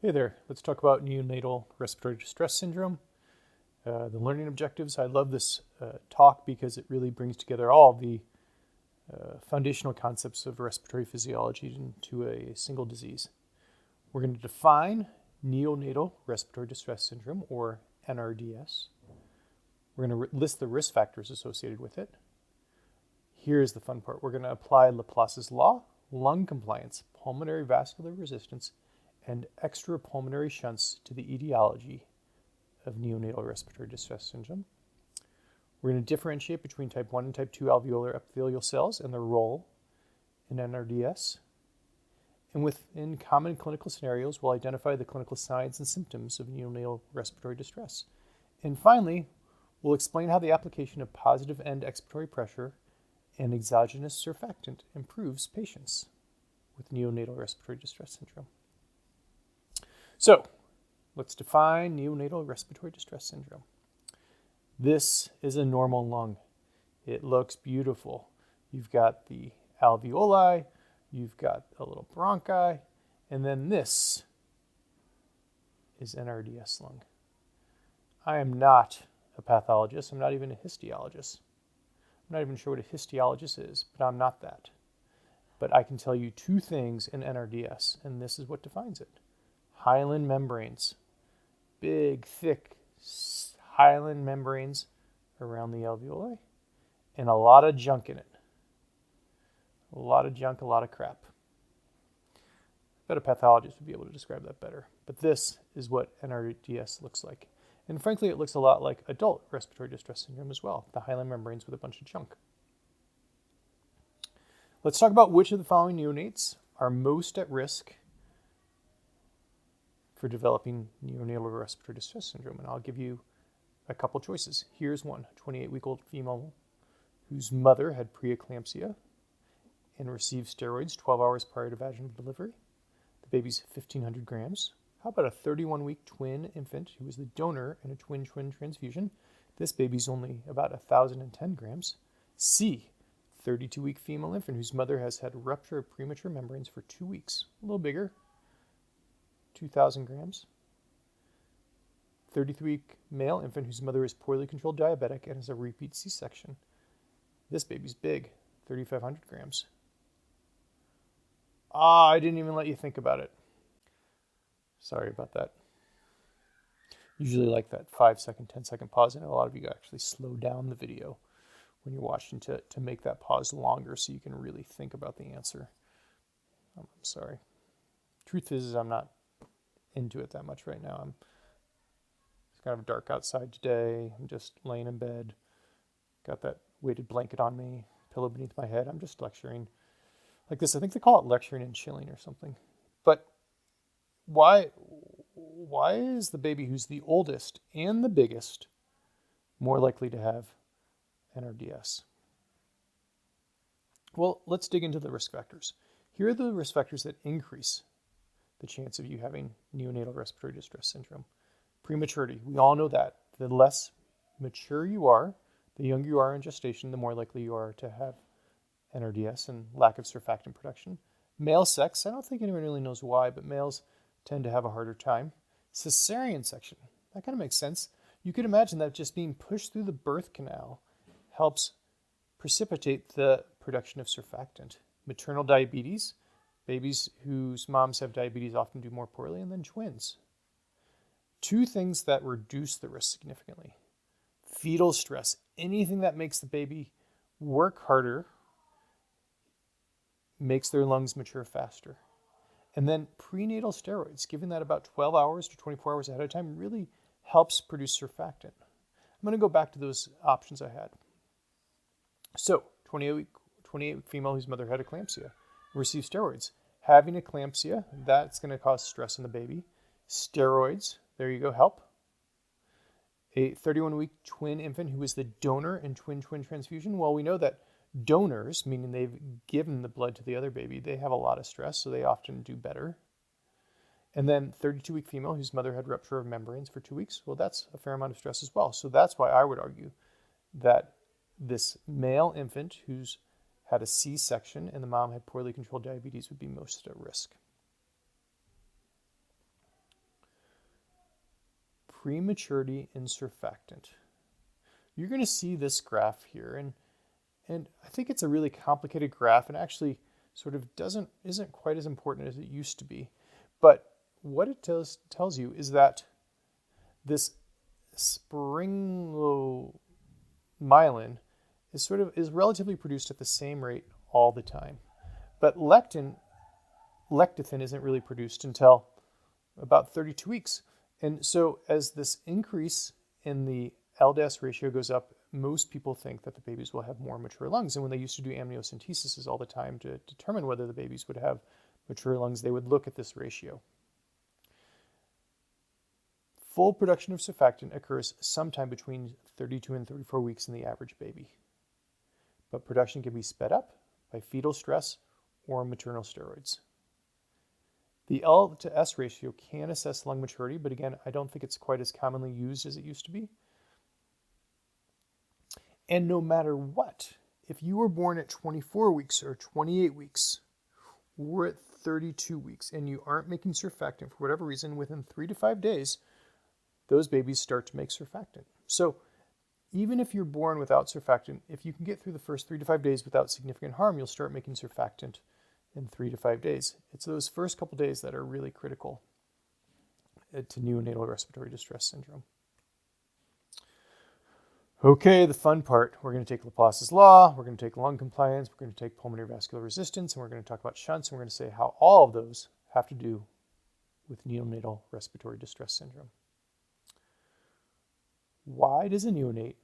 Hey there, let's talk about neonatal respiratory distress syndrome. The learning objectives. I love this talk because it really brings together all the foundational concepts of respiratory physiology into a single disease. We're going to define neonatal respiratory distress syndrome, or NRDS. We're going to list the risk factors associated with it. Here's the fun part. We're going to apply Laplace's law, lung compliance, pulmonary vascular resistance, and extra-pulmonary shunts to the etiology of neonatal respiratory distress syndrome. We're going to differentiate between type 1 and type 2 alveolar epithelial cells and their role in NRDS. And within common clinical scenarios, we'll identify the clinical signs and symptoms of neonatal respiratory distress. And finally, we'll explain how the application of positive end expiratory pressure and exogenous surfactant improves patients with neonatal respiratory distress syndrome. So, let's define neonatal respiratory distress syndrome. This is a normal lung. It looks beautiful. You've got the alveoli, you've got a little bronchi, and then this is NRDS lung. I am not a pathologist. I'm not even a histologist. I'm not even sure what a histologist is, but I'm not that. But I can tell you two things in NRDS, and this is what defines it. Hyaline membranes, big, thick hyaline membranes around the alveoli, and a lot of junk in it. A lot of junk, a lot of crap. I bet a pathologist would be able to describe that better. But this is what NRDS looks like. And frankly, it looks a lot like adult respiratory distress syndrome as well, the hyaline membranes with a bunch of junk. Let's talk about which of the following neonates are most at risk for developing neonatal respiratory distress syndrome. And I'll give you a couple choices. Here's one, a 28-week-old female whose mother had preeclampsia and received steroids 12 hours prior to vaginal delivery. The baby's 1,500 grams. How about a 31-week twin infant who was the donor in a twin-twin transfusion? This baby's only about 1,010 grams. C, 32-week female infant whose mother has had rupture of premature membranes for 2 weeks. A little bigger, 2,000 grams. 33-week male infant whose mother is poorly controlled diabetic and has a repeat C-section. This baby's big, 3,500 grams. I didn't even let you think about it. Sorry about that. Usually like that 5-second, 10-second pause, and a lot of you actually slow down the video when you're watching to make that pause longer so you can really think about the answer. I'm sorry. Truth is I'm not into it that much right now. It's kind of dark outside today. I'm just laying in bed. Got that weighted blanket on me, pillow beneath my head. I'm just lecturing like this. I think they call it lecturing and chilling or something. But why is the baby who's the oldest and the biggest more likely to have NRDS? Well, let's dig into the risk factors. Here are the risk factors that increase the chance of you having neonatal respiratory distress syndrome. Prematurity, we all know that. The less mature you are, the younger you are in gestation, the more likely you are to have NRDS and lack of surfactant production. Male sex, I don't think anyone really knows why, but males tend to have a harder time. Cesarean section, that kind of makes sense. You could imagine that just being pushed through the birth canal helps precipitate the production of surfactant. Maternal diabetes, babies whose moms have diabetes often do more poorly, and then twins. Two things that reduce the risk significantly. Fetal stress, anything that makes the baby work harder makes their lungs mature faster. And then prenatal steroids, giving that about 12 hours to 24 hours ahead of time, really helps produce surfactant. I'm going to go back to those options I had. So, 28 female whose mother had eclampsia, received steroids. Having eclampsia, that's going to cause stress in the baby. Steroids, there you go, help. A 31-week twin infant who was the donor in twin-twin transfusion. Well, we know that donors, meaning they've given the blood to the other baby, they have a lot of stress, so they often do better. And then 32-week female whose mother had rupture of membranes for 2 weeks. Well, that's a fair amount of stress as well. So that's why I would argue that this male infant who's had a C-section and the mom had poorly controlled diabetes would be most at risk. prematurity in surfactant. You're going to see this graph here, and I think it's a really complicated graph and actually sort of isn't quite as important as it used to be. But what it tells you is that this springomyelin is relatively produced at the same rate all the time. But lecithin isn't really produced until about 32 weeks. And so as this increase in the LDAS ratio goes up, most people think that the babies will have more mature lungs. And when they used to do amniocentesis all the time to determine whether the babies would have mature lungs, they would look at this ratio. Full production of surfactant occurs sometime between 32 and 34 weeks in the average baby. But production can be sped up by fetal stress or maternal steroids. The L to S ratio can assess lung maturity, but again, I don't think it's quite as commonly used as it used to be. And no matter what, if you were born at 24 weeks or 28 weeks or at 32 weeks and you aren't making surfactant for whatever reason, within 3 to 5 days, those babies start to make surfactant. So even if you're born without surfactant, if you can get through the first 3 to 5 days without significant harm, you'll start making surfactant in 3 to 5 days. It's those first couple days that are really critical to neonatal respiratory distress syndrome. Okay, the fun part. We're going to take Laplace's law, we're going to take lung compliance, we're going to take pulmonary vascular resistance, and we're going to talk about shunts, and we're going to say how all of those have to do with neonatal respiratory distress syndrome. Why does a neonate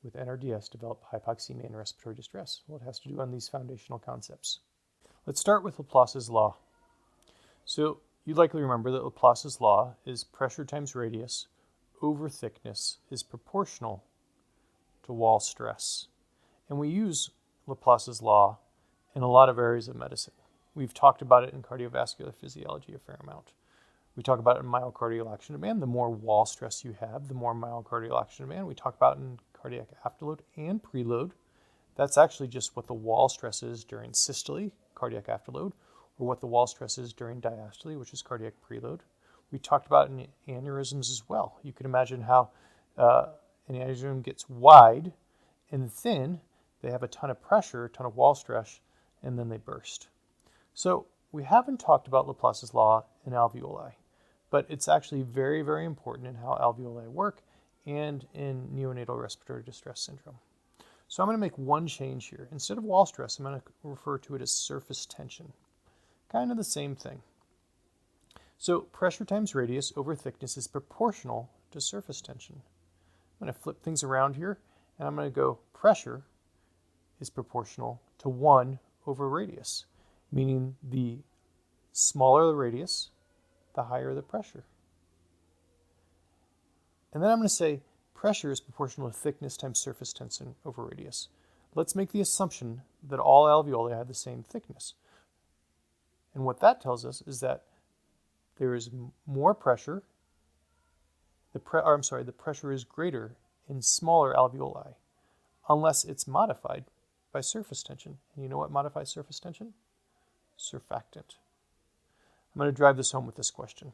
with NRDS develop hypoxemia and respiratory distress? Well, it has to do on these foundational concepts. Let's start with Laplace's law. So you likely remember that Laplace's law is pressure times radius over thickness is proportional to wall stress. And we use Laplace's law in a lot of areas of medicine. We've talked about it in cardiovascular physiology a fair amount. We talk about it in myocardial action demand. The more wall stress you have, the more myocardial action demand. We talk about it in cardiac afterload and preload. That's actually just what the wall stress is during systole, cardiac afterload, or what the wall stress is during diastole, which is cardiac preload. We talked about it in aneurysms as well. You can imagine how an aneurysm gets wide and thin. They have a ton of pressure, a ton of wall stress, and then they burst. So we haven't talked about Laplace's law in alveoli, but it's actually very, very important in how alveoli work and in neonatal respiratory distress syndrome. So I'm going to make one change here. Instead of wall stress, I'm going to refer to it as surface tension. Kind of the same thing. So pressure times radius over thickness is proportional to surface tension. I'm going to flip things around here, and I'm going to go pressure is proportional to 1 over radius, meaning the smaller the radius, the higher the pressure. And then I'm going to say pressure is proportional to thickness times surface tension over radius. Let's make the assumption that all alveoli have the same thickness. And what that tells us is that there is more pressure, the pressure is greater in smaller alveoli, unless it's modified by surface tension. And you know what modifies surface tension? Surfactant. I'm going to drive this home with this question.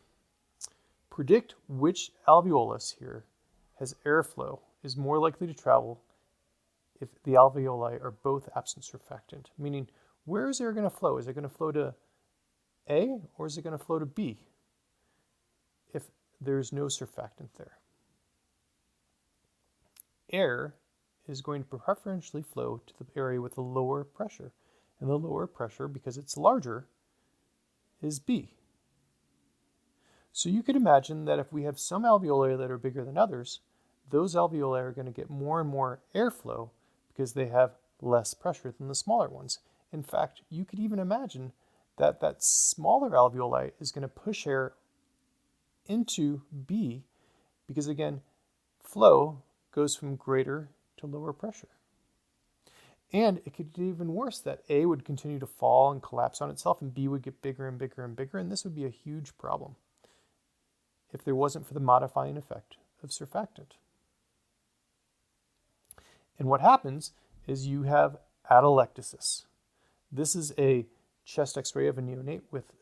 Predict which alveolus here has airflow is more likely to travel if the alveoli are both absent surfactant. Meaning, where is air going to flow? Is it going to flow to A or is it going to flow to B if there's no surfactant there? Air is going to preferentially flow to the area with the lower pressure. And the lower pressure, because it's larger, is B. So you could imagine that if we have some alveoli that are bigger than others, those alveoli are going to get more and more airflow because they have less pressure than the smaller ones. In fact, you could even imagine that that smaller alveoli is going to push air into B because, again, flow goes from greater to lower pressure. And it could get even worse, that A would continue to fall and collapse on itself, and B would get bigger and bigger and bigger, and this would be a huge problem if there wasn't for the modifying effect of surfactant. And what happens is you have atelectasis. This is a chest x-ray of a neonate with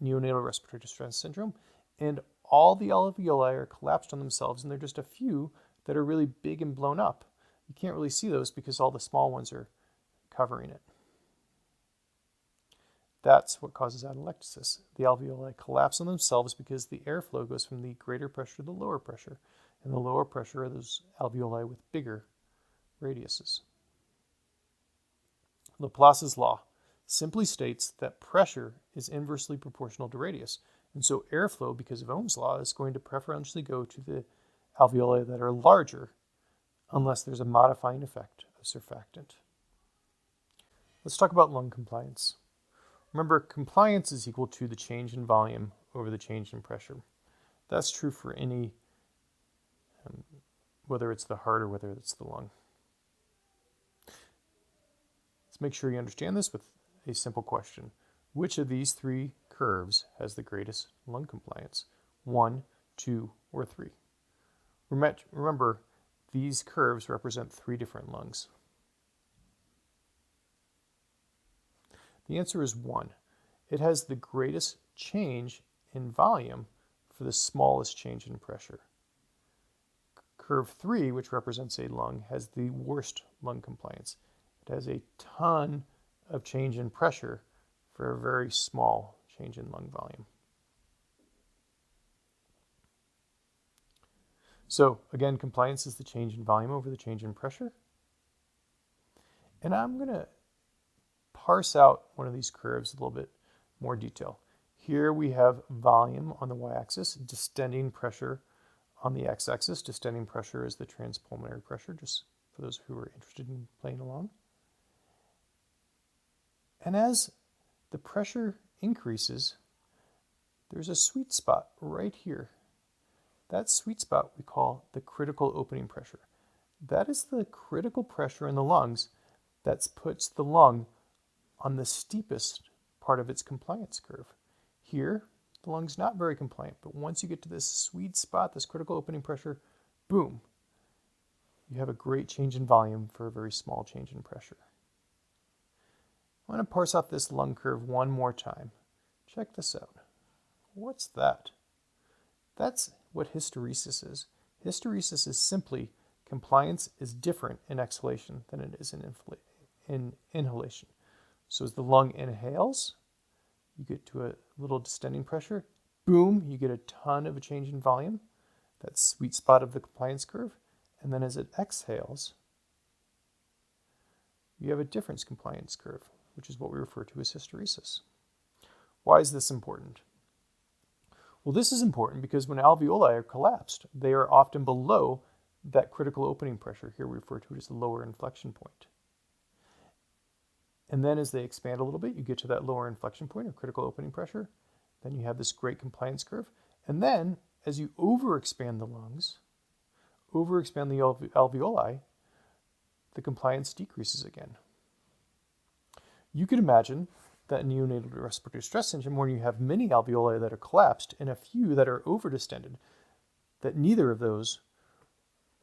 neonatal respiratory distress syndrome, and all the alveoli are collapsed on themselves, and there are just a few that are really big and blown up. You can't really see those because all the small ones are covering it. That's what causes atelectasis. The alveoli collapse on themselves because the airflow goes from the greater pressure to the lower pressure, and the lower pressure are those alveoli with bigger radiuses. Laplace's law simply states that pressure is inversely proportional to radius, and so airflow, because of Ohm's law, is going to preferentially go to the alveoli that are larger unless there's a modifying effect of surfactant. Let's talk about lung compliance. Remember, compliance is equal to the change in volume over the change in pressure. That's true for any, whether it's the heart or whether it's the lung. Let's make sure you understand this with a simple question. Which of these three curves has the greatest lung compliance? 1, 2, or 3? Remember, these curves represent three different lungs. The answer is 1. It has the greatest change in volume for the smallest change in pressure. Curve 3, which represents a lung, has the worst lung compliance. It has a ton of change in pressure for a very small change in lung volume. So again, compliance is the change in volume over the change in pressure. And I'm going to parse out one of these curves a little bit more detail. Here we have volume on the y-axis, distending pressure on the x-axis. Distending pressure is the transpulmonary pressure, just for those who are interested in playing along. And as the pressure increases, there's a sweet spot right here. That sweet spot we call the critical opening pressure. That is the critical pressure in the lungs that puts the lung on the steepest part of its compliance curve. Here, the lung's not very compliant, but once you get to this sweet spot, this critical opening pressure, boom, you have a great change in volume for a very small change in pressure. I'm going to parse out this lung curve one more time. Check this out. What's that? That's what hysteresis is. Hysteresis is simply compliance is different in exhalation than it is in inhalation. So as the lung inhales, you get to a little distending pressure. Boom, you get a ton of a change in volume. That sweet spot of the compliance curve. And then as it exhales, you have a difference compliance curve, which is what we refer to as hysteresis. Why is this important? Well, this is important because when alveoli are collapsed, they are often below that critical opening pressure. Here we refer to it as the lower inflection point. And then as they expand a little bit, you get to that lower inflection point or critical opening pressure. Then you have this great compliance curve. And then as you overexpand the lungs, overexpand the alveoli, the compliance decreases again. You could imagine that neonatal respiratory stress syndrome, where you have many alveoli that are collapsed and a few that are overdistended, that neither of those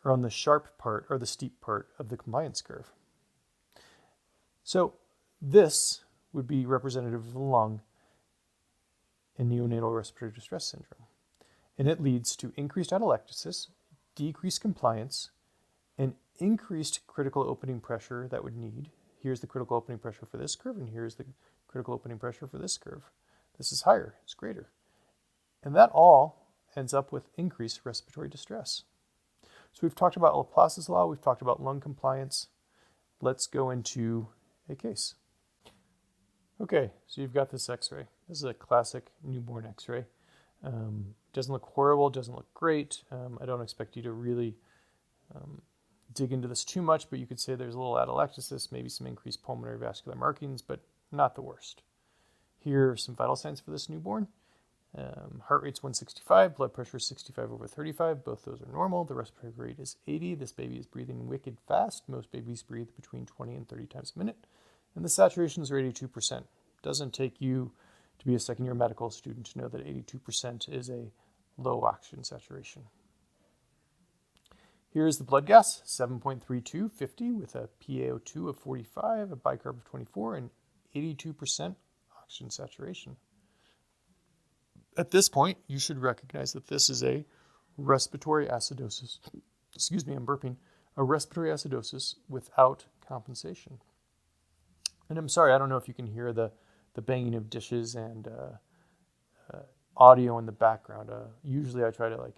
are on the sharp part or the steep part of the compliance curve. So this would be representative of the lung in neonatal respiratory distress syndrome. And it leads to increased atelectasis, decreased compliance, and increased critical opening pressure that would need. Here's the critical opening pressure for this curve, and here's the critical opening pressure for this curve. This is higher, it's greater. And that all ends up with increased respiratory distress. So we've talked about Laplace's law, we've talked about lung compliance. Let's go into a case. Okay, so you've got this x-ray. This is a classic newborn x-ray. Doesn't look horrible, doesn't look great. I don't expect you to really dig into this too much, but you could say there's a little atelectasis, maybe some increased pulmonary vascular markings, but not the worst. Here are some vital signs for this newborn. Heart rate's 165, blood pressure is 65/35. Both those are normal. The respiratory rate is 80. This baby is breathing wicked fast. Most babies breathe between 20 and 30 times a minute. And the saturations are 82%. Doesn't take you to be a second-year medical student to know that 82% is a low oxygen saturation. Here's the blood gas, 7.3250 with a PaO2 of 45, a bicarb of 24, and 82% oxygen saturation. At this point, you should recognize that this is a respiratory acidosis. Excuse me, I'm burping. A respiratory acidosis without compensation. And I'm sorry, I don't know if you can hear the banging of dishes and audio in the background. Usually I try to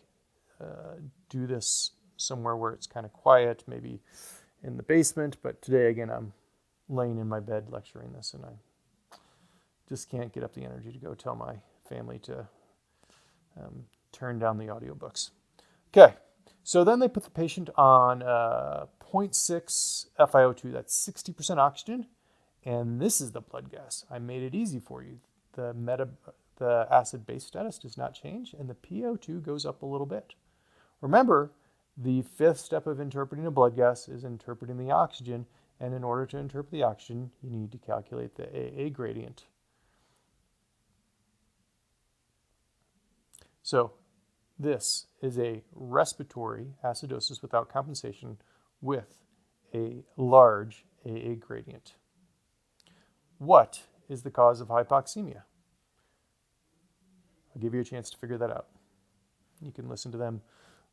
do this somewhere where it's kind of quiet, maybe in the basement, but today, again, I'm laying in my bed lecturing this, and I just can't get up the energy to go tell my family to turn down the audiobooks. Okay, so then they put the patient on 0.6 FiO2, that's 60% oxygen, and this is the blood gas. I made it easy for you. The acid-base status does not change, and the PO2 goes up a little bit. Remember, the fifth step of interpreting a blood gas is interpreting the oxygen, and in order to interpret the oxygen, you need to calculate the AA gradient. So this is a respiratory acidosis without compensation with a large AA gradient. What is the cause of hypoxemia? I'll give you a chance to figure that out. You can listen to them.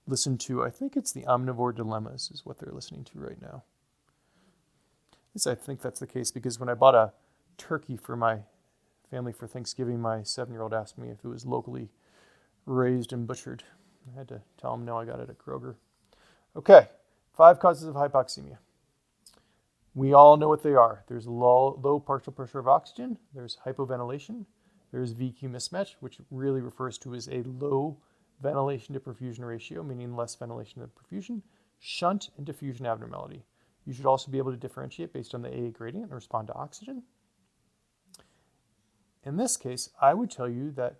Listen to, I think it's the Omnivore Dilemmas is what they're listening to right now. I think that's the case because when I bought a turkey for my family for Thanksgiving, my 7-year-old asked me if it was locally raised and butchered. I had to tell him no, I got it at Kroger. Okay, 5 causes of hypoxemia. We all know what they are. There's low partial pressure of oxygen. There's hypoventilation. There's VQ mismatch, which really refers to as a low ventilation to perfusion ratio, meaning less ventilation than perfusion. Shunt and diffusion abnormality. You should also be able to differentiate based on the AA gradient and respond to oxygen. In this case, I would tell you that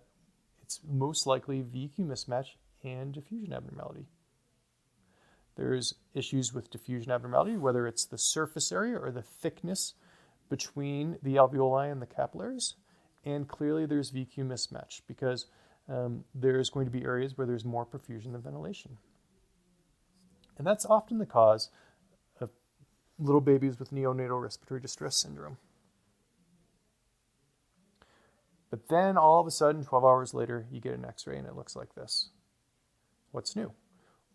it's most likely VQ mismatch and diffusion abnormality. There's issues with diffusion abnormality, whether it's the surface area or the thickness between the alveoli and the capillaries. And clearly there's VQ mismatch because there's going to be areas where there's more perfusion than ventilation. And that's often the cause of little babies with neonatal respiratory distress syndrome. But then all of a sudden, 12 hours later, you get an x-ray and it looks like this. What's new?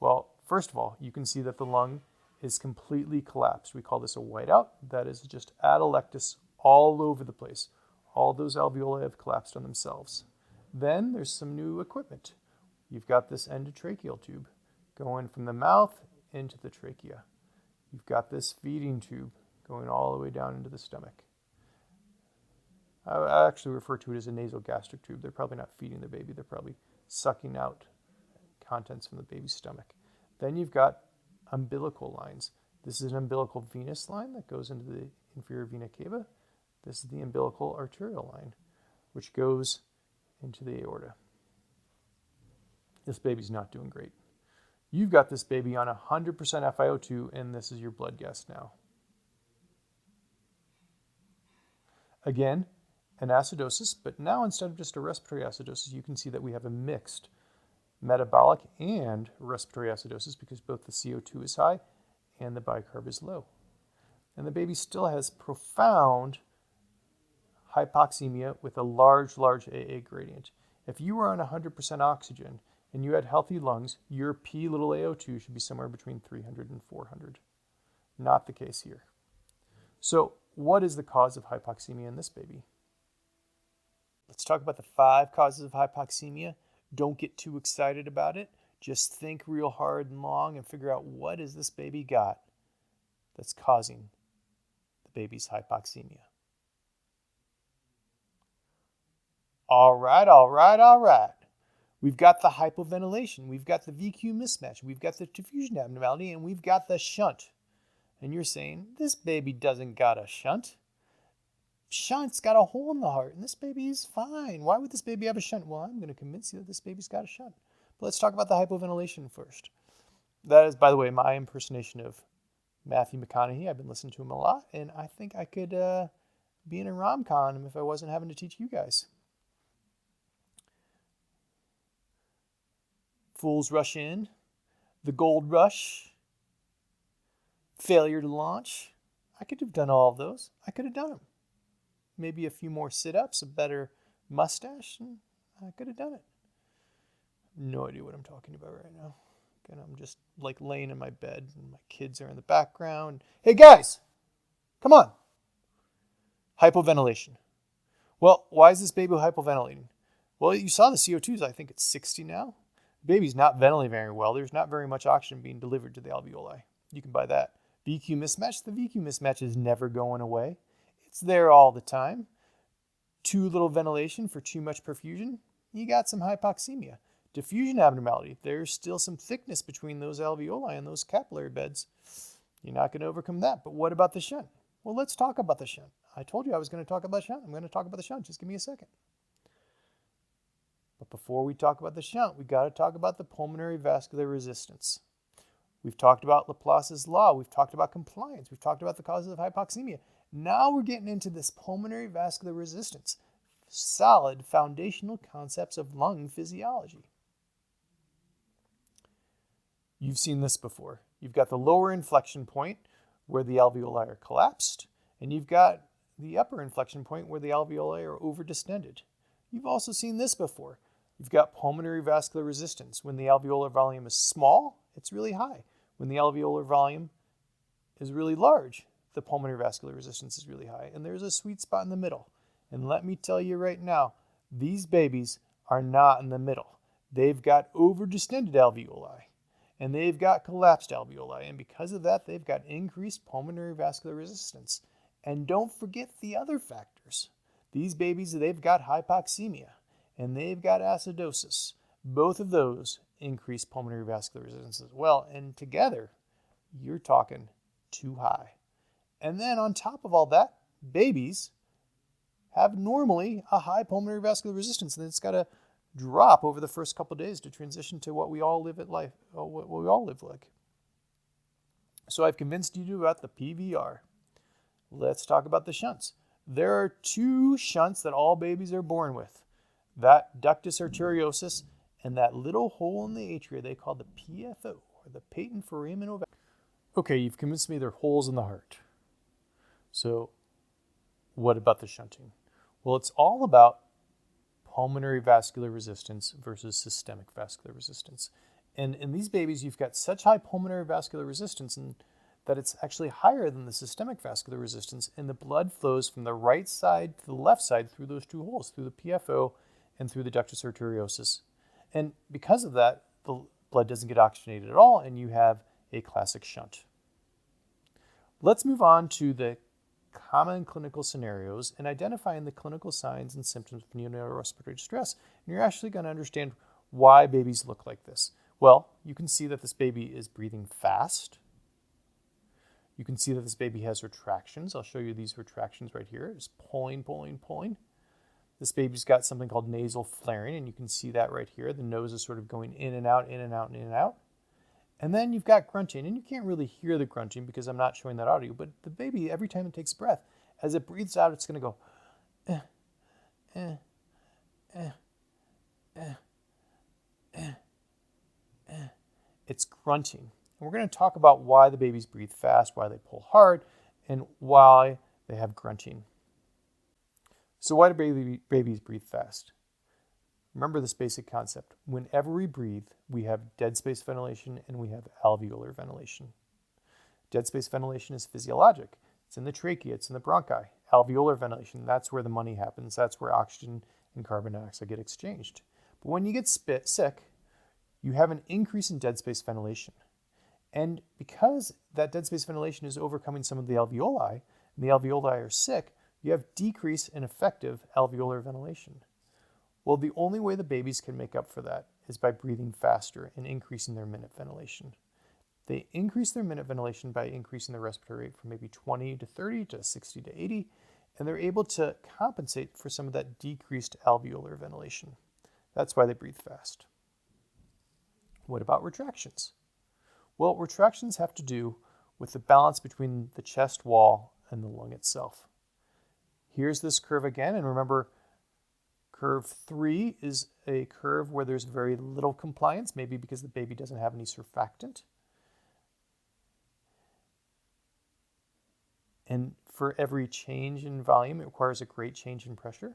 Well, first of all, you can see that the lung is completely collapsed. We call this a whiteout. That is just atelectasis all over the place. All those alveoli have collapsed on themselves. Then there's some new equipment. You've got this endotracheal tube going from the mouth into the trachea. You've got this feeding tube going all the way down into the stomach. I actually refer to it as a nasogastric tube. They're probably not feeding the baby. They're probably sucking out contents from the baby's stomach. Then you've got umbilical lines. This is an umbilical venous line that goes into the inferior vena cava. This is the umbilical arterial line, which goes into the aorta. This baby's not doing great. You've got this baby on 100% FiO2, and this is your blood gas now. Again, an acidosis, but now instead of just a respiratory acidosis, you can see that we have a mixed metabolic and respiratory acidosis because both the CO2 is high and the bicarb is low. And the baby still has profound hypoxemia with a large AA gradient. If you were on 100% oxygen and you had healthy lungs, your P little AO2 should be somewhere between 300 and 400. Not the case here. So what is the cause of hypoxemia in this baby? Let's talk about the 5 causes of hypoxemia. Don't get too excited about it. Just think real hard and long and figure out what is this baby got that's causing the baby's hypoxemia. All right. We've got the hypoventilation. We've got the VQ mismatch. We've got the diffusion abnormality, and we've got the shunt. And you're saying, this baby doesn't got a shunt. Shunt's got a hole in the heart, and this baby is fine. Why would this baby have a shunt? Well, I'm going to convince you that this baby's got a shunt. But let's talk about the hypoventilation first. That is, by the way, my impersonation of Matthew McConaughey. I've been listening to him a lot, and I think I could be in a rom-com if I wasn't having to teach you guys. Fools Rush In, The Gold Rush, Failure to Launch. I could have done all of those. I could have done them. Maybe a few more sit-ups, a better mustache, and I could have done it. No idea what I'm talking about right now. Again, I'm just like laying in my bed and my kids are in the background. Hey guys, come on. Hypoventilation. Well, why is this baby hypoventilating? Well, you saw the CO2s. I think it's 60 now. The baby's not ventilating very well. There's not very much oxygen being delivered to the alveoli. You can buy that. VQ mismatch. The VQ mismatch is never going away. It's there all the time. Too little ventilation for too much perfusion. You got some hypoxemia. Diffusion abnormality. There's still some thickness between those alveoli and those capillary beds. You're not going to overcome that. But what about the shunt? Well, let's talk about the shunt. I told you I was going to talk about shunt. I'm going to talk about the shunt. Just give me a second. But before we talk about the shunt, we got to talk about the pulmonary vascular resistance. We've talked about Laplace's law. We've talked about compliance. We've talked about the causes of hypoxemia. Now we're getting into this pulmonary vascular resistance. Solid foundational concepts of lung physiology. You've seen this before. You've got the lower inflection point where the alveoli are collapsed, and you've got the upper inflection point where the alveoli are overdistended. You've also seen this before. You've got pulmonary vascular resistance. When the alveolar volume is small, it's really high. When the alveolar volume is really large, the pulmonary vascular resistance is really high. And there's a sweet spot in the middle. And let me tell you right now, these babies are not in the middle. They've got overdistended alveoli. And they've got collapsed alveoli. And because of that, they've got increased pulmonary vascular resistance. And don't forget the other factors. These babies, they've got hypoxemia and they've got acidosis. Both of those increase pulmonary vascular resistance as well. And together, you're talking too high. And then on top of all that, babies have normally a high pulmonary vascular resistance. And it's got to drop over the first couple of days to transition to what we all live like. So I've convinced you about the PVR. Let's talk about the shunts. There are two shunts that all babies are born with. That ductus arteriosus and that little hole in the atria they call the PFO, or the patent foramen ovale. Okay, you've convinced me they're holes in the heart. So what about the shunting? Well, it's all about pulmonary vascular resistance versus systemic vascular resistance. And in these babies, you've got such high pulmonary vascular resistance that it's actually higher than the systemic vascular resistance, and the blood flows from the right side to the left side through those two holes, through the PFO and through the ductus arteriosus. And because of that, the blood doesn't get oxygenated at all, and you have a classic shunt. Let's move on to the common clinical scenarios and identifying the clinical signs and symptoms of neonatal respiratory distress. And you're actually going to understand why babies look like this. Well, you can see that this baby is breathing fast. You can see that this baby has retractions. I'll show you these retractions right here. It's pulling, pulling, pulling. This baby's got something called nasal flaring, and you can see that right here. The nose is sort of going in and out, in and out, in and out. And then you've got grunting, and you can't really hear the grunting because I'm not showing that audio, but the baby, every time it takes a breath, as it breathes out, it's going to go, It's grunting. And we're going to talk about why the babies breathe fast, why they pull hard, and why they have grunting. So why do babies breathe fast? Remember this basic concept. Whenever we breathe, we have dead space ventilation and we have alveolar ventilation. Dead space ventilation is physiologic. It's in the trachea, it's in the bronchi. Alveolar ventilation, that's where the money happens. That's where oxygen and carbon dioxide get exchanged. But when you get sick, you have an increase in dead space ventilation. And because that dead space ventilation is overcoming some of the alveoli, and the alveoli are sick, you have decrease in effective alveolar ventilation. Well, the only way the babies can make up for that is by breathing faster and increasing their minute ventilation. They increase their minute ventilation by increasing the respiratory rate from maybe 20 to 30 to 60 to 80, and they're able to compensate for some of that decreased alveolar ventilation. That's why they breathe fast. What about retractions? Well, retractions have to do with the balance between the chest wall and the lung itself. Here's this curve again, and remember, curve 3 is a curve where there's very little compliance, maybe because the baby doesn't have any surfactant. And for every change in volume, it requires a great change in pressure.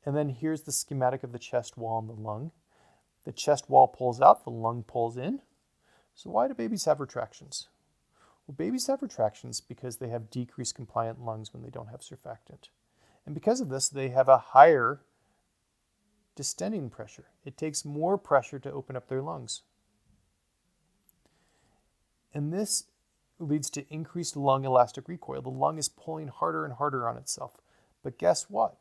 And then here's the schematic of the chest wall and the lung. The chest wall pulls out, the lung pulls in. So why do babies have retractions? Well, babies have retractions because they have decreased compliant lungs when they don't have surfactant. And because of this, they have a higher distending pressure. It takes more pressure to open up their lungs. And this leads to increased lung elastic recoil. The lung is pulling harder and harder on itself. But guess what?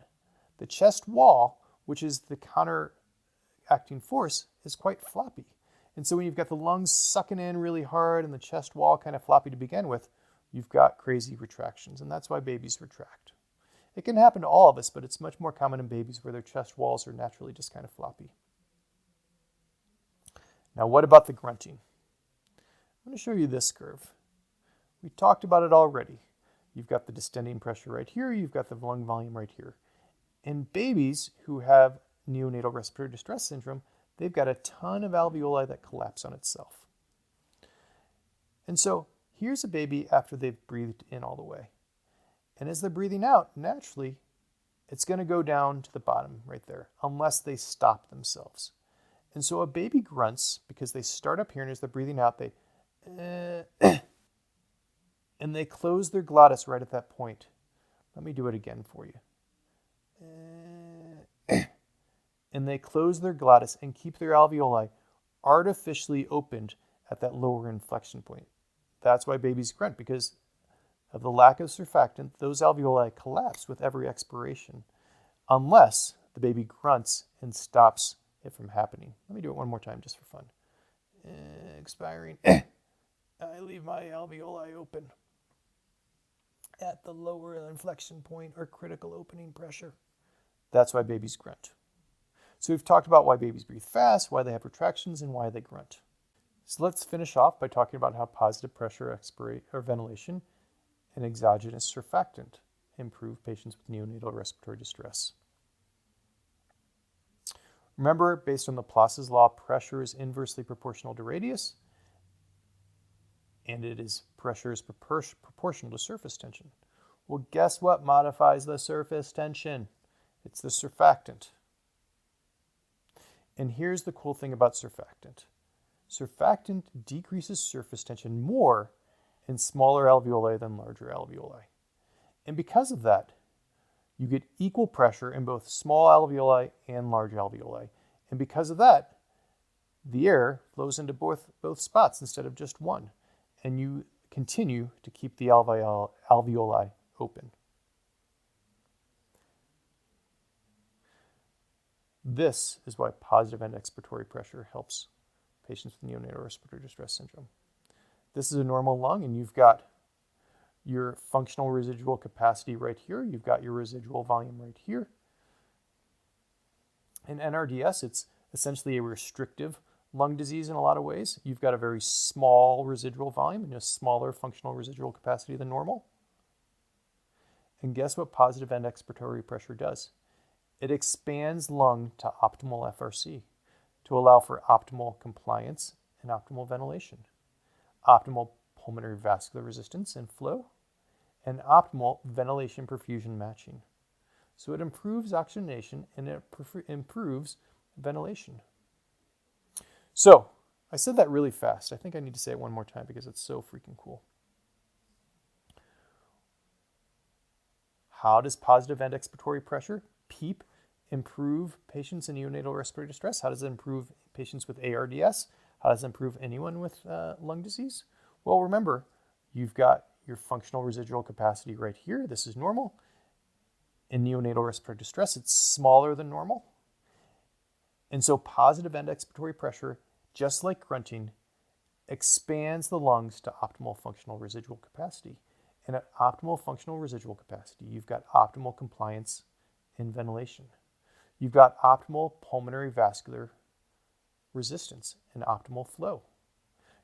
The chest wall, which is the counteracting force, is quite floppy. And so when you've got the lungs sucking in really hard and the chest wall kind of floppy to begin with, you've got crazy retractions. And that's why babies retract. It can happen to all of us, but it's much more common in babies where their chest walls are naturally just kind of floppy. Now, what about the grunting? I'm going to show you this curve. We talked about it already. You've got the distending pressure right here. You've got the lung volume right here. In babies who have neonatal respiratory distress syndrome, they've got a ton of alveoli that collapse on itself. And so here's a baby after they've breathed in all the way. And as they're breathing out, naturally, it's going to go down to the bottom right there, unless they stop themselves. And so a baby grunts because they start up here, and as they're breathing out, they and they close their glottis right at that point. Let me do it again for you. And they close their glottis and keep their alveoli artificially opened at that lower inflection point. That's why babies grunt, because of the lack of surfactant. Those alveoli collapse with every expiration, unless the baby grunts and stops it from happening. Let me do it one more time just for fun. Expiring. I leave my alveoli open at the lower inflection point or critical opening pressure. That's why babies grunt. So we've talked about why babies breathe fast, why they have retractions, and why they grunt. So let's finish off by talking about how positive pressure ventilation and exogenous surfactant improve patients with neonatal respiratory distress. Remember, based on Laplace's law, pressure is inversely proportional to radius, and pressure is proportional to surface tension. Well, guess what modifies the surface tension? It's the surfactant. And here's the cool thing about surfactant. Surfactant decreases surface tension more in smaller alveoli than larger alveoli. And because of that, you get equal pressure in both small alveoli and large alveoli. And because of that, the air flows into both spots instead of just one. And you continue to keep the alveoli open. This is why positive end expiratory pressure helps patients with neonatal respiratory distress syndrome. This is a normal lung, and you've got your functional residual capacity right here. You've got your residual volume right here. In NRDS, it's essentially a restrictive lung disease in a lot of ways. You've got a very small residual volume and a smaller functional residual capacity than normal. And guess what positive end expiratory pressure does? It expands lung to optimal FRC to allow for optimal compliance and optimal ventilation, optimal pulmonary vascular resistance and flow, and optimal ventilation perfusion matching. So it improves oxygenation and it improves ventilation. So I said that really fast. I think I need to say it one more time because it's so freaking cool. How does positive end expiratory pressure, PEEP, improve patients in neonatal respiratory distress? How does it improve patients with ARDS? How does it improve anyone with lung disease? Well, remember, you've got your functional residual capacity right here. This is normal. In neonatal respiratory distress, it's smaller than normal. And so positive end expiratory pressure, just like grunting, expands the lungs to optimal functional residual capacity. And at optimal functional residual capacity, you've got optimal compliance and ventilation. You've got optimal pulmonary vascular resistance and optimal flow.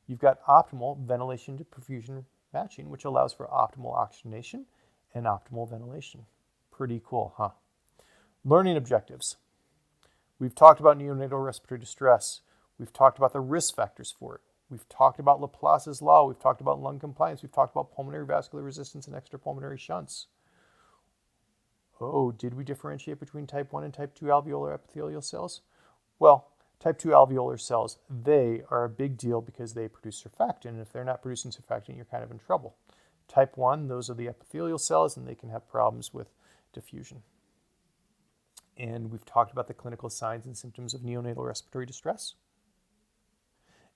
You've got optimal ventilation to perfusion matching, which allows for optimal oxygenation and optimal ventilation. Pretty cool, huh? Learning objectives. We've talked about neonatal respiratory distress. We've talked about the risk factors for it. We've talked about Laplace's law. We've talked about lung compliance. We've talked about pulmonary vascular resistance and extrapulmonary shunts. Oh, did we differentiate between type 1 and type 2 alveolar epithelial cells? Well, type 2 alveolar cells, they are a big deal because they produce surfactant. And if they're not producing surfactant, you're kind of in trouble. Type 1, those are the epithelial cells, and they can have problems with diffusion. And we've talked about the clinical signs and symptoms of neonatal respiratory distress.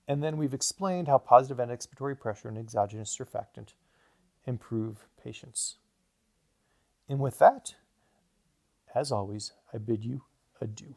And then we've explained how positive end expiratory pressure and exogenous surfactant improve patients. And with that, as always, I bid you adieu.